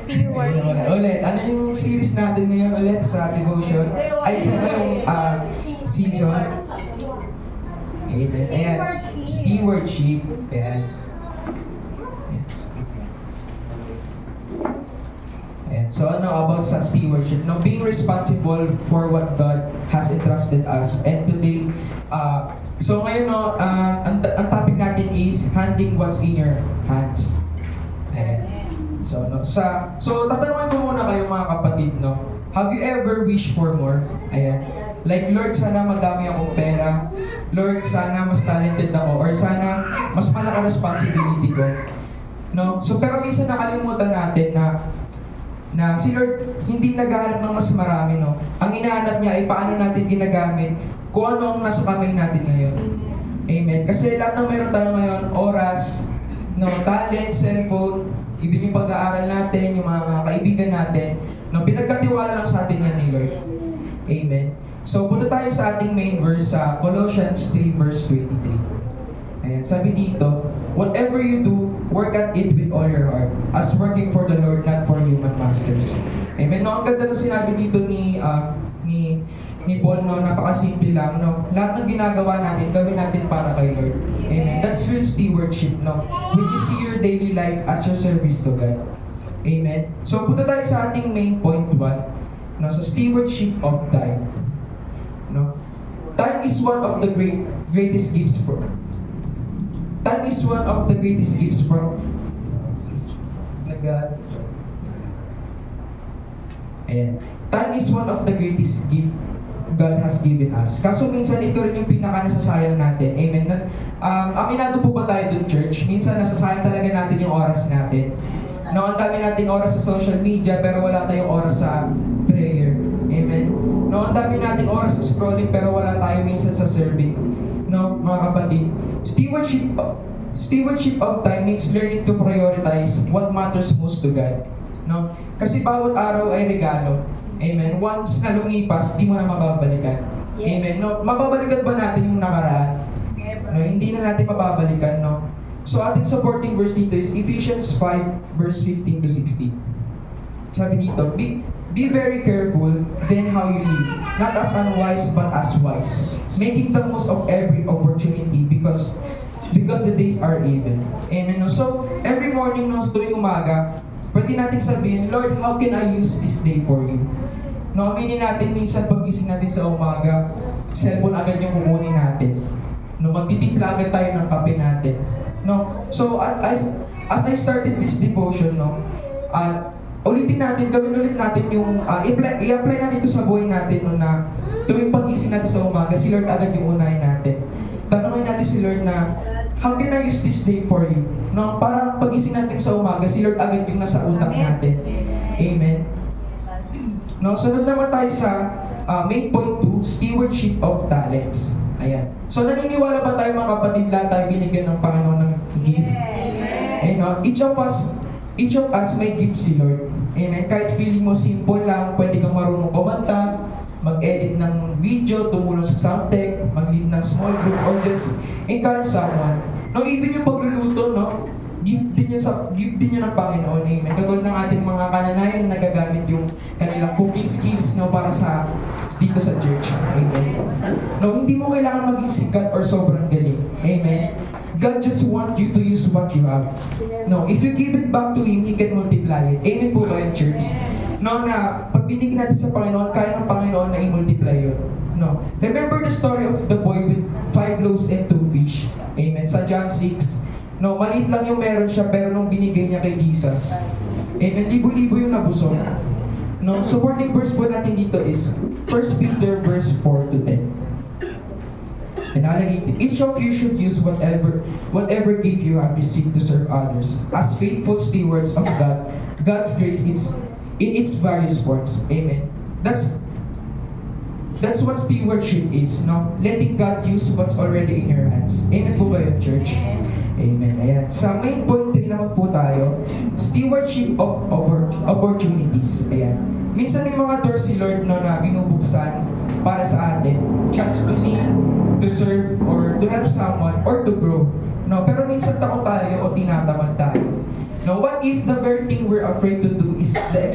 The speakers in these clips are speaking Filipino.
Ayun, ulit. Ano yung series natin ngayon ulit sa devotion? Ay, sa yung season? Amen. Ayan. Stewardship. Ayan. Yes. Ayan. So ano about sa stewardship? Now, being responsible for what God has entrusted us. And today, so ngayon, no, ang topic natin is handling what's in your hands. Ayan. So, no, so tatanungin ko muna kayo mga kapatid, no? Have you ever wished for more? Ayan. Like, Lord, sana madami akong pera. Lord, sana mas talented ako. Or sana mas malaki responsibility ko. No? So, pero minsan nakalimutan natin na si Lord hindi naghahanap ng mas marami, no? Ang hinahanap niya ay paano natin ginagamit kung ano ang nasa kamay natin ngayon. Amen. Kasi lahat ng meron tayo ngayon, oras, no, talent, cellphone, ibig yung pag-aaral natin, yung mga kaibigan natin, no, pinagkatiwala lang sa atin yan ni Lord. Amen. So, punta tayo sa ating main verse sa Colossians 3 verse 23. Ayan, sabi dito, whatever you do, work at it with all your heart, as working for the Lord, not for human masters. Amen. No, ang ganda ng sinabi dito ni Paul, no, napakasimple lang, no. Lahat ng ginagawa natin, gawin natin para kay Lord. Amen. That's real stewardship, no. When you see your daily life as your service to God. Amen. So, punta tayo sa ating main point 1, no, sa stewardship of time. No. Time is one of the greatest gifts from. Time is one of the greatest gifts from God. And time is one of the greatest gift God has given us. Kaso minsan ito rin yung pinaka-nasasayang natin. Amen. Aminado po ba tayo dun, church? Minsan nasasayang talaga natin yung oras natin. No, ang dami nating oras sa social media pero wala tayong oras sa prayer. Amen. No, ang dami nating oras sa scrolling pero wala tayo minsan sa serving. No, mga kapatid. Stewardship of time means learning to prioritize what matters most to God. No? Kasi bawat araw ay regalo. Amen. Once na lumipas, di mo na mababalikan. Yes. Amen. No, mababalikan ba natin yung nakaraan? No, hindi na natin mababalikan, no. So ating supporting verse dito is Ephesians 5 verse 15 to 16. Sabi dito, be very careful then how you live, not as unwise but as wise, making the most of every opportunity because the days are evil. Amen. No? So every morning, no, tuwing umaga, pwede natin sabihin, Lord, how can I use this day for you? No, aminin natin minsan pagising natin sa umaga, cellphone agad yung kukunin natin. No, magtitimpla agad tayo ng kape natin. No, so as I started this devotion, no, ulitin natin, gawin ulit natin yung, i-apply natin ito sa buhay natin, no, na tuwing pagising natin sa umaga, si Lord agad yung unahin natin. Tanungin natin si Lord na, how can I use this day for you? No, para pagising natin sa umaga, si Lord agad yung nasa utak natin. Amen. No, sunod naman tayo sa main point 2, stewardship of talents. Ayan. So naniniwala ba tayo mga kapatid, lahat tayo binigyan ng Panginoon ng gift? Ayan, no? Each of us may gift si Lord. Amen. Kahit feeling mo simple lang, pwede kang marunong kumanta, mag-edit ng video, tumulong sa sound tech, mag-lead ng small group, or just encourage someone. No, even yung pagluluto, no, gift din niya ng Panginoon. Amen. Katulad ng ating mga kananayan na nagagamit yung kanilang cooking skills, no, para sa dito sa church. Amen. No, hindi mo kailangan maging sikat or sobrang galing. Amen. God just want you to use what you have. No, if you give it back to Him, He can multiply it. Amen po ba yung church? No, na pag binigyan natin sa Panginoon, kaya ng Panginoon na i-multiply yun. No. Remember the story of the boy with 5 loaves and 2 fish. Amen. Sa John 6. No, maliit lang yung meron siya, pero nung binigay niya kay Jesus, amen, libo-libo yung nabusog. No, supporting verse po natin dito is 1 Peter verse 4 to 10. And each of you should use whatever gift you have received to serve others as faithful stewards of God's grace is in its various forms. Amen. That's what stewardship is, no? Letting God use what's already in your hands. Amen po ba yun, church? Amen. Ayan. Sa main point 3 naman po tayo, stewardship of opportunities. Ayan. Minsan may mga doors si Lord, no, na binubuksan para sa atin. Chance to lead, to serve, or to help someone, or to grow. No, pero minsan takot tayo o tinatamad tayo. No, what if the very thing we're afraid to do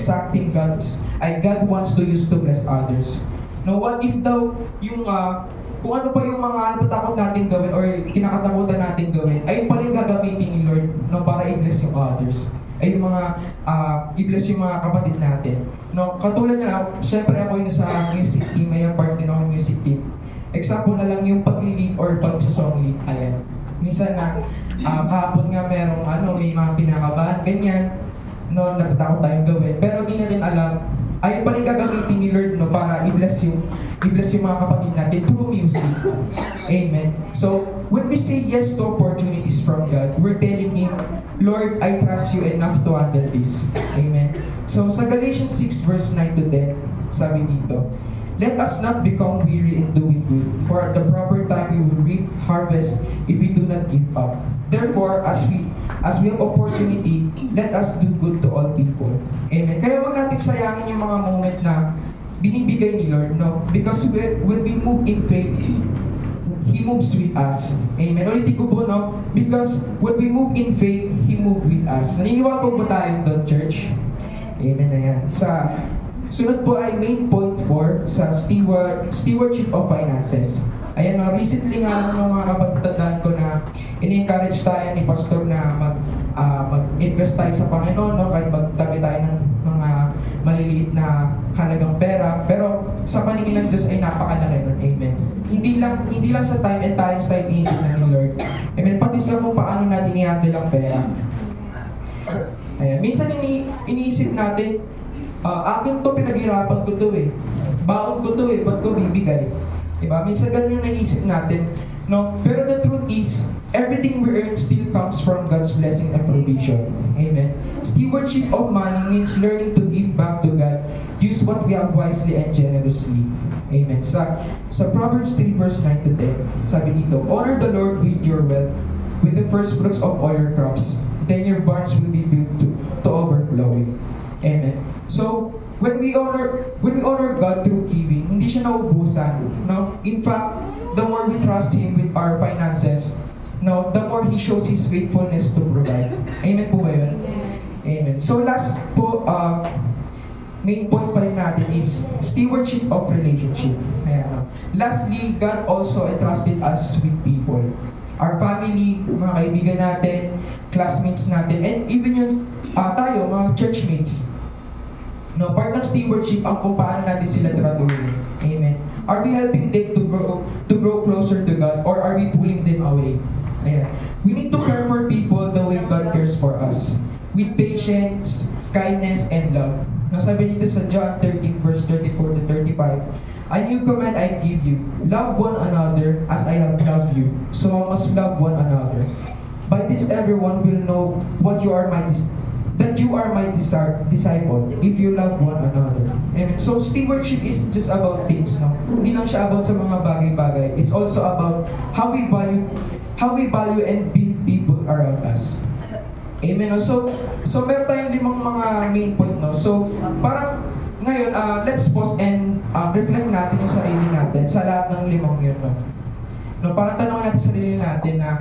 exacting God wants to use to bless others. No, what if daw yung kung ano pa yung mga natatakot natin gawin or kinakatakutan natin gawin, ay pala yung gagamitin ni Lord, no, para i-bless yung others. Ay yung mga i-bless yung mga kapatid natin. No, katulad na, syempre ako yung sa music team, may part din ako yung music team. Example na lang yung pag-lead or pag-song lead. Ayan. Minsan na kahapon nga merong may mga pinakabahan, ganyan. No, natatakot tayong gawin. Pero di natin alam, ayun pa rin gagamitin ni Lord, no, para i-bless yung mga kapatid natin through music. Amen. So, when we say yes to opportunities from God, we're telling Him, Lord, I trust you enough to handle this. Amen. So, sa Galatians 6 verse 9 to 10, sabi dito, let us not become weary in doing good, for at the proper time we will reap harvest if we do not give up. Therefore, as we have opportunity, let us do good to all people. Amen. Kaya wag natin sayangin yung mga moment na binibigay ni Lord, no? Because when we move in faith, He moves with us. Amen. Ulitin ko po, no? Because when we move in faith, He moves with us. Naniniwala po ba tayo doon, church? Amen na yan. Sa sunod po ay main point 4 sa stewardship of finances. Ayan, no, recently nga ng mga kapatidaan ko na ini-encourage tayo ni Pastor na mag-invest tayo sa Panginoon, no, kahit magtabi tayo ng mga maliliit na halagang pera, pero sa paningin ng Diyos ay napakalaki nun. Amen. Hindi lang sa time and talent sa itinig ni Lord. Amen. Pati sa kung paano natin i-handle ang pera. Ayan. Minsan iniisip natin, akin to, pinaghirapan ko to eh. Baon ko to eh, ba't ko bibigay? Diba? Minsan ganun yung naisip natin. No? Pero the truth is, everything we earn still comes from God's blessing and provision. Amen. Stewardship of money means learning to give back to God. Use what we have wisely and generously. Amen. Sa Proverbs 3 verse 9 to 10, sabi dito, honor the Lord with your wealth, with the first fruits of all your crops. Then your barns will be filled to overflowing. Amen. So, when we honor God through giving, hindi siya naubusan, no? In fact, the more we trust Him with our finances, no, the more He shows His faithfulness to provide. Amen po ba yun? Amen. So last po, main point pa rin natin is stewardship of relationship. Ayan, no? Lastly, God also entrusted us with people. Our family, mga kaibigan natin, classmates natin, and even yung tayo, mga churchmates. No, part ng stewardship ang kung paano natin sila tratuhin. Amen. Are we helping them to grow closer to God, or are we pulling them away? Ayan. We need to care for people the way God cares for us, with patience, kindness, and love. Nasabi dito sa John 13 verse 34 to 35, a new command I give you, love one another as I have loved you, so I must love one another. By this everyone will know that you are my disciple if you love one another. Amen. So stewardship isn't just about things, no? Hindi lang siya about sa mga bagay-bagay. It's also about how we value and build people around us. Amen. No? So meron tayong 5 mga main point, no? So parang ngayon, let's pause and reflect natin yung sarili natin sa lahat ng 5 yun, no? No, parang tanongin natin sarili natin na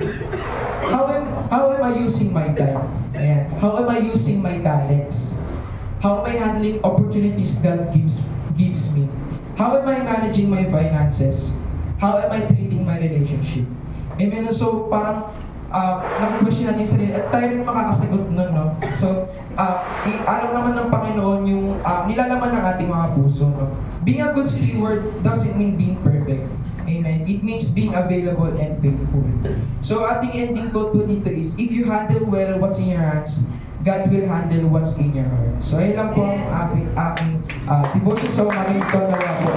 how am I using my time? Ayan. How am I using my talents? How am I handling opportunities God gives me? How am I managing my finances? How am I treating my relationship? Amen. So parang naka-question natin yung sarili at tayo rin makakasagot nun, no? So alam naman ng Panginoon yung nilalaman ng ating mga puso, no? Being a good steward doesn't mean being perfect. Amen. It means being available and faithful. So ating ending quote po dito is, if you handle well what's in your hands, God will handle what's in your heart. So ayun lang po ang aking devotion sa umagang ito. Nawa po